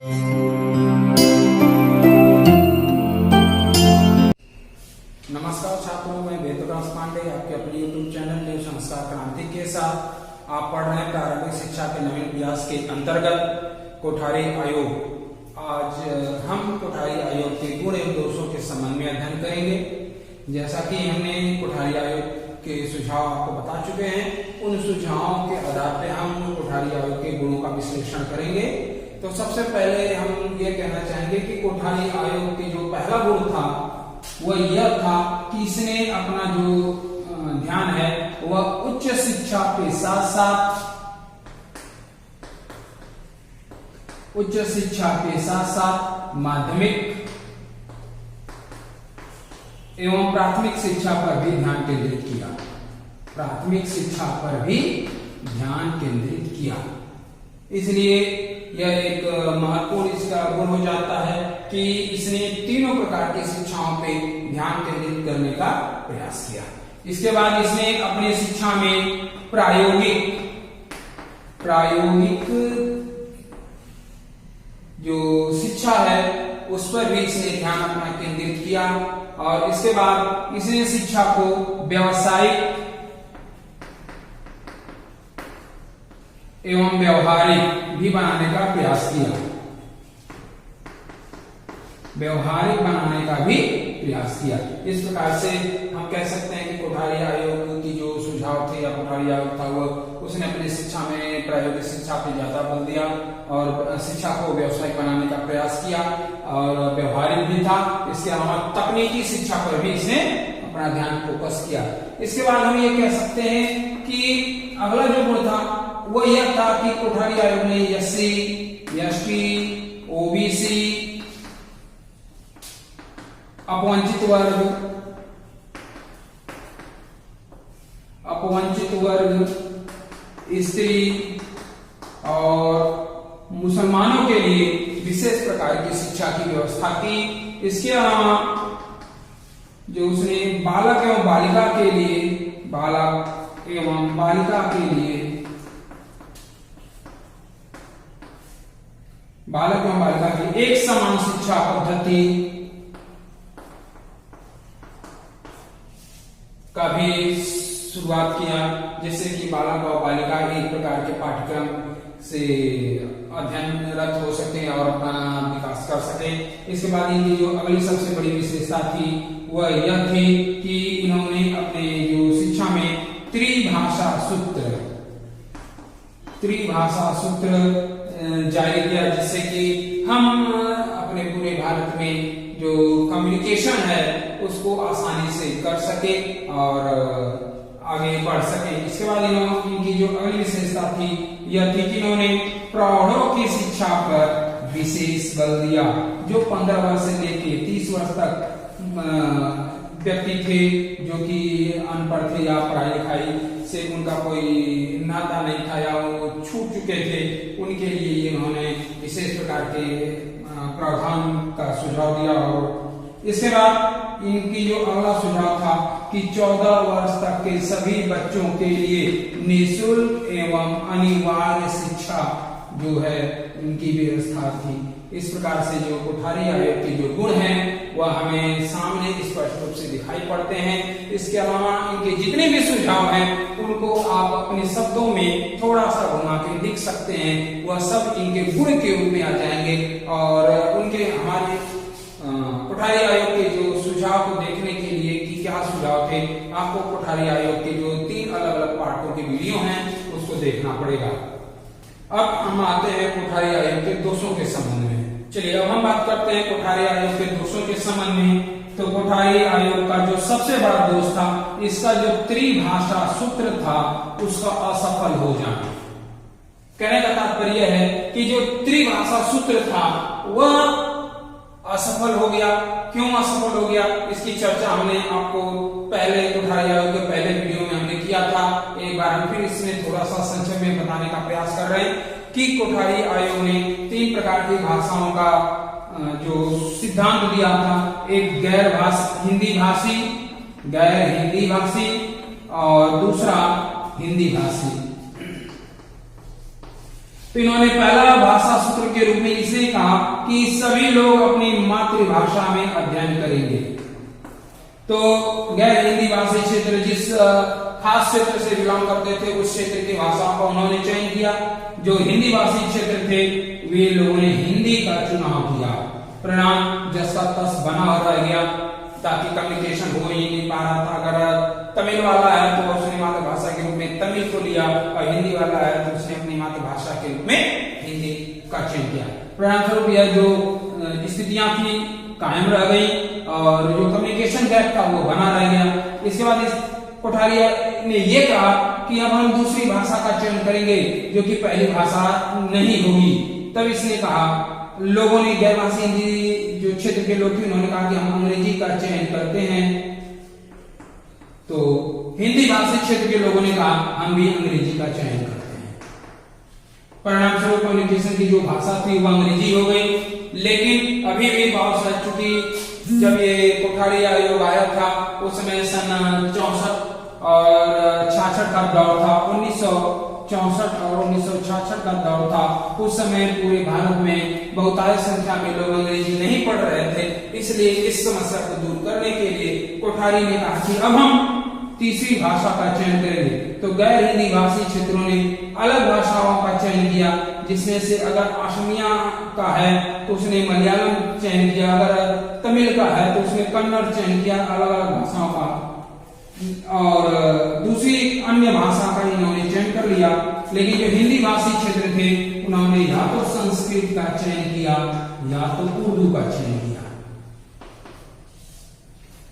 नमस्कार छात्रों, मैं वेदव्यास पांडे आपके अपने YouTube चैनल न्यू संस्कार क्रांति के साथ आप पढ़ रहे हैं प्रारंभिक शिक्षा के नवीन अभ्यास के अंतर्गत कोठारी आयोग। आज हम कोठारी आयोग के गुण एवं दोषों के संबंध में अध्ययन करेंगे। जैसा कि हमने कोठारी आयोग के सुझाव आपको बता चुके हैं, उन सुझावों के आधार पर हम कोठारी आयोग के गुणों का विश्लेषण करेंगे। तो सबसे पहले हम ये कहना चाहेंगे कि कोठारी आयोग के जो पहला गुण था वह यह था कि इसने अपना जो ध्यान है वह उच्च शिक्षा के साथ साथ माध्यमिक एवं प्राथमिक शिक्षा पर भी ध्यान केंद्रित किया। इसलिए यह एक महत्वपूर्ण इसका गुण हो जाता है कि इसने तीनों प्रकार की शिक्षाओं पे ध्यान केंद्रित करने का प्रयास किया। इसके बाद इसने अपनी शिक्षा में प्रायोगिक जो शिक्षा है उस पर भी इसने ध्यान अपना केंद्रित किया। और इसके बाद इसने शिक्षा को व्यावसायिक एवं व्यवहारिक भी बनाने का प्रयास किया। इस प्रकार से हम कह सकते हैं कि कोठारी आयोग की जो सुझाव थे या कोठारी आयोग था वो उसने अपनी शिक्षा में प्रायोगिक शिक्षा पे ज्यादा बल दिया और शिक्षा को व्यवसायिक बनाने का प्रयास किया और व्यवहारिक भी था। इसके अलावा तकनीकी शिक्षा पर भी इसने अपना ध्यान फोकस किया। इसके बाद हम ये कह सकते हैं कि अगला जो गुण था वो यह था कि कोठारी आयोग ने एससी, एसटी, ओबीसी, अपवंचित वर्ग, स्त्री और मुसलमानों के लिए विशेष प्रकार की शिक्षा की व्यवस्था की। इसके अलावा जो उसने बालक एवं बालिका के लिए एक समान शिक्षा पद्धति का भी शुरुआत किया, जिससे कि बालक और बालिका एक प्रकार के पाठ्यक्रम से अध्ययनरत हो सके और अपना विकास कर सके। इसके बाद इनकी जो अगली सबसे बड़ी विशेषता थी वह यह थी कि इन्होंने अपने जो शिक्षा में त्रिभाषा सूत्र जारी किया, जिससे कि हम अपने पूरे भारत में जो कम्युनिकेशन है उसको आसानी से कर सके और आगे बढ़ सके। इसके बाद इनकी जो अगली विशेषता थी यह थी कि इन्होंने प्रौढ़ों की शिक्षा पर विशेष बल दिया। जो 15 वर्ष से लेकर 30 वर्ष तक व्यक्ति थे जो कि अनपढ़ थे या पढ़ाई लिखाई से उनका कोई नाता नहीं था या वो छूट चुके थे, उनके लिए इन्होंने विशेष प्रकार के प्रावधान का सुझाव दिया। और इसके बाद इनकी जो अगला सुझाव था कि 14 वर्ष तक के सभी बच्चों के लिए निःशुल्क एवं अनिवार्य शिक्षा जो है इनकी व्यवस्था थी। इस प्रकार से जो कोठारी आयोग के जो गुण हैं वह हमें सामने स्पष्ट रूप से दिखाई पड़ते हैं। इसके अलावा इनके जितने भी सुझाव हैं उनको आप अपने शब्दों में थोड़ा सा घुमा के लिख सकते हैं, वह सब इनके गुण के रूप में आ जाएंगे। और उनके हमारे कोठारी आयोग के जो सुझाव को देखने के लिए कि क्या सुझाव थे, आपको कोठारी आयोग के जो 3 अलग अलग पार्टों के वीडियो हैं उसको देखना पड़ेगा। अब हम आते हैं कोठारी आयोग के दोषों के संबंध में। चलिए अब हम बात करते हैं कोठारी आयोग के दोषों के संबंध में। तो कोठारी आयोग का जो सबसे बड़ा दोष था, इसका जो त्रिभाषा सूत्र था उसका असफल हो जाना। कहने का तात्पर्य है कि जो त्रिभाषा सूत्र था वह असफल हो गया। क्यों असफल हो गया, इसकी चर्चा हमने आपको पहले कोठारी आयोग के पहले वीडियो में हमने किया था। एक बार हम फिर इसमें थोड़ा सा संक्षेप में बताने का प्रयास कर रहे हैं कि कोठारी आयोग ने 3 प्रकार की भाषाओं का जो सिद्धांत दिया था। एक गैर हिंदी भाषी और दूसरा हिंदी भाषी। तो इन्होंने पहला भाषा सूत्र के रूप में इसे कहा कि सभी लोग अपनी मातृभाषा में अध्ययन करेंगे। तो गैर हिंदी भाषी क्षेत्र जिस खास क्षेत्र से बिलोंग करते थे उस क्षेत्र की भाषाओं का उन्होंने चयन किया। जो हिंदी भाषी क्षेत्र थे वे लोगों ने हिंदी का चुनाव किया। परिणाम जैसा तस बना रह गया, ताकि कम्युनिकेशन हो ही नहीं पा रहा था। अगर तमिल वाला है तो उसने मातृभाषा के रूप में तमिल को लिया, और हिंदी वाला है तो उसने अपनी मातृभाषा के रूप में हिंदी का चयन किया। परिणाम स्वरूप यह जो स्थितियां थी कायम रह गई और जो कम्युनिकेशन गैप था वो बना रह गया। इसके बाद इस कोठारिया ने ये कहा कि अब हम दूसरी भाषा का चयन करेंगे जो कि पहली भाषा नहीं होगी। तब इसने कहा, लोगों ने गैर भाषी हिंदी जो क्षेत्र के लोग थे उन्होंने कहा कि हम अंग्रेजी का चयन करते हैं। तो हिंदी भाषी क्षेत्र के लोगों ने कहा हम भी अंग्रेजी का चयन करते हैं। परिणाम स्वरूप कम्युनिकेशन की जो भाषा थी वो अंग्रेजी हो गई। लेकिन अभी भी बहुत सारी, चूंकि जब ये कोठारी आयोग आया था उस समय सन 64 और 66 का दौर था, 1964 और 1966 का दौर था। उस समय पूरे भारत में बहुतायत संख्या में लोग अंग्रेजी नहीं पढ़ रहे थे। इसलिए इस समस्या को दूर करने के लिए कोठारी ने कहा कि अब हम तीसरी भाषा का चयन करेंगे। तो गैर हिंदी भाषी क्षेत्रों ने अलग भाषाओं का चयन किया, जिसमें से अगर असमिया का है तो उसने मलयालम चयन किया, अगर तमिल का है तो उसने कन्नड़ चयन किया, अलग अलग भाषाओं का। और दूसरी अन्य भाषा का इन्होंने चयन कर लिया। लेकिन जो हिंदी भाषी क्षेत्र थे उन्होंने या तो संस्कृत का चयन किया या तो उर्दू का चयन किया।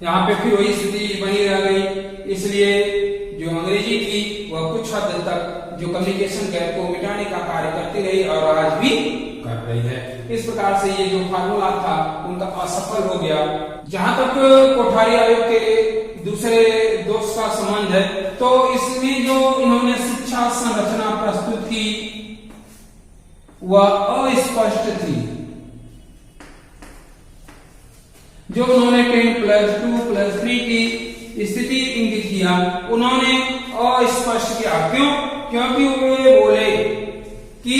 यहाँ पे फिर वही स्थिति बनी रह गई। इसलिए जो अंग्रेजी थी वह कुछ हद तक जो कम्युनिकेशन गैप को मिटाने का कार्य करती रही और आज भी कर रही है। इस प्रकार से ये जो फार्मूला था उनका असफल हो गया। जहां तक कोठारी आयोग के दूसरे दोष का संबंध है, तो इसमें जो इन्होंने शिक्षा संरचना प्रस्तुत की वह अस्पष्ट थी। जो उन्होंने 10+2+3 की स्थिति इंगित किया, उन्होंने अस्पष्ट किया। क्यों? क्योंकि वे बोले कि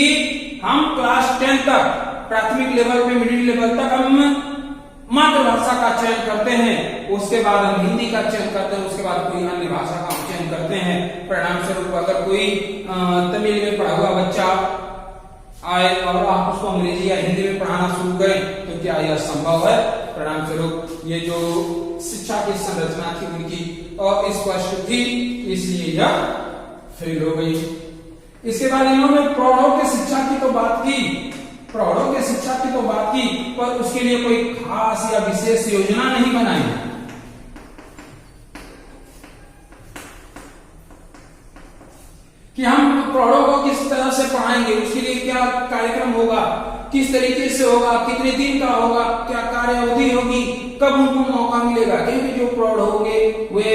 हम क्लास 10 तक, प्राथमिक लेवल पे, मिडिल लेवल तक हम मातृभाषा का चयन करते हैं, उसके बाद हम हिंदी का चयन करते हैं, उसके बाद कोई अन्य भाषा का चयन करते हैं। परिणाम स्वरूप अगर कोई तमिल में पढ़ा हुआ बच्चा आए और आप उसको अंग्रेजी या हिंदी में पढ़ाना शुरू करें तो क्या यह संभव है? परिणाम स्वरूप ये जो शिक्षा की संरचना थी उनकी अस्पष्ट थी, इसलिए यह फेल हो गई। इसके बाद इन्होंने प्रौढ़ों की शिक्षा की तो बात की, प्रौढ़ों की शिक्षा की तो बात की, पर उसके लिए कोई खास या विशेष योजना नहीं बनाई। कि हम प्रौढ़ों को किस तरह से पढ़ाएंगे, उसके लिए क्या कार्यक्रम होगा, किस तरीके से होगा, कितने दिन का होगा, क्या कार्य अवधि होगी, कब उनको मौका मिलेगा। क्योंकि जो प्रौढ़ होंगे वे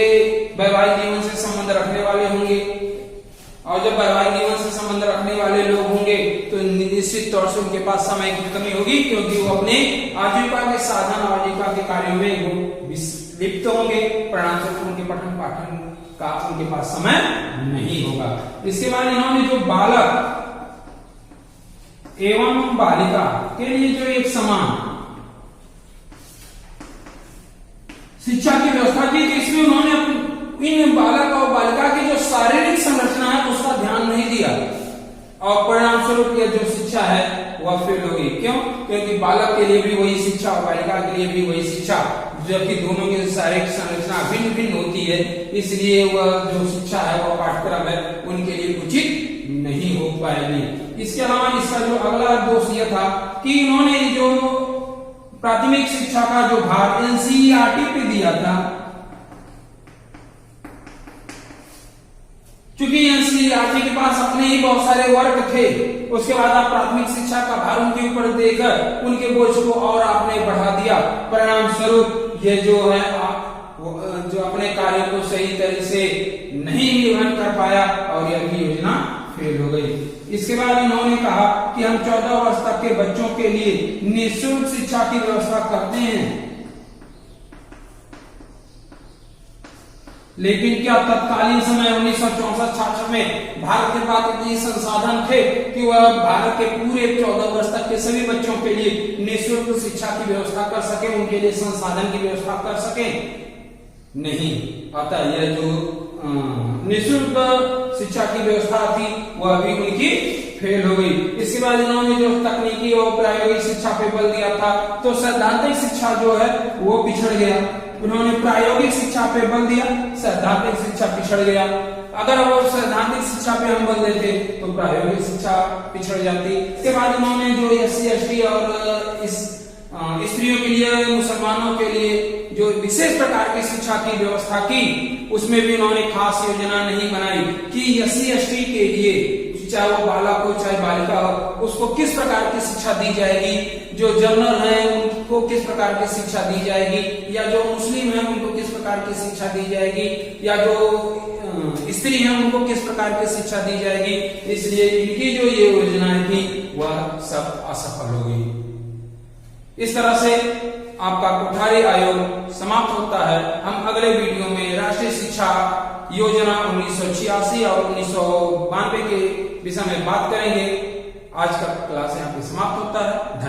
वैवाहिक जीवन से संबंध रखने वाले होंगे, और जब वैवाहिक जीवन से संबंध रखने वाले लोग होंगे तो निश्चित तौर से उनके पास समय की कमी होगी, क्योंकि वो अपने आजीविका के साधन और आजीविका के कार्यों में लिप्त होंगे। परिणाम स्वरूप उनके पठन पाठन का उनके पास समय नहीं होगा। इसके बाद इन्होंने जो बालक एवं बालिका के लिए जो एक समान शिक्षा की व्यवस्था की, तो इसमें उन्होंने इन बालक और बालिका की जो शारीरिक संरचना है उसका ध्यान नहीं दिया, और परिणाम स्वरूप यह जो शिक्षा है वह फेल हो गई। क्यों? क्योंकि बालक के लिए भी वही शिक्षा और बालिका के लिए भी वही शिक्षा, जबकि दोनों की शारीरिक संरचना भिन्न भिन्न होती है, इसलिए वह जो शिक्षा है वह पाठ्यक्रम है उनके लिए उचित नहीं हो पाएगी। इसके अलावा इसका जो अगला दोष यह था कि इन्होंने जो प्राथमिक शिक्षा का जो भार एनसीईआरटी पे दिया था, क्योंकि एनसीईआरटी के पास अपने ही बहुत सारे वर्ग थे, उसके बाद आप प्राथमिक शिक्षा का भार उनके ऊपर देकर उनके बोझ को और आपने बढ़ा दिया। परिणाम स्वरूप ये जो है जो अपने कार्य को सही तरह से नहीं निर्वहन कर पाया और यह भी योजना फेल हो गई। इसके बाद इन्होंने कहा कि हम 14 वर्ष तक के बच्चों के लिए निःशुल्क शिक्षा की व्यवस्था करते हैं, लेकिन क्या तत्कालीन समय 1964-66 में भारत के पास इतने संसाधन थे कि वह भारत के पूरे 14 वर्ष तक के सभी बच्चों के लिए निःशुल्क शिक्षा की व्यवस्था कर सके, उनके लिए संसाधन की व्यवस्था कर सके? नहीं। अतः यह जो निःशुल्क शिक्षा की व्यवस्था थी वह अभी उनकी फेल हो गई। इसके बाद इन्होंने जो तकनीकी और प्रायोगिक शिक्षा पे बल दिया था, तो सैद्धांतिक शिक्षा जो है वो पिछड़ गया। उन्होंने प्रायोगिक शिक्षा पे बल दिया, सैद्धांतिक शिक्षा पिछड़ गया। अगर वो सैद्धांतिक शिक्षा पे हम बल देते तो प्रायोगिक शिक्षा पिछड़ जाती। इसके बाद उन्होंने जो SC ST और इस स्त्रियों के लिए, मुसलमानों के लिए जो विशेष प्रकार की शिक्षा की व्यवस्था की, उसमें भी उन्होंने खास योजना नहीं बनाई कि SC ST के लिए, चाहे वो बालक हो चाहे बालिका हो, उसको किस प्रकार की शिक्षा दी जाएगी, जो जनरल है उनको किस प्रकार की शिक्षा दी जाएगी, या जो मुस्लिम है उनको किस प्रकार की शिक्षा दी जाएगी, या जो स्त्री है उनको किस प्रकार की शिक्षा दी जाएगी। इसलिए इनकी जो ये योजनाएं थी वह सब असफल हो गई। इस तरह से आपका कोठारी आयोग समाप्त होता है। हम अगले वीडियो में राष्ट्रीय शिक्षा योजना 1986 और 1992 के विषय में बात करेंगे। आज का क्लास यहाँ पे समाप्त होता है। धन्यवाद।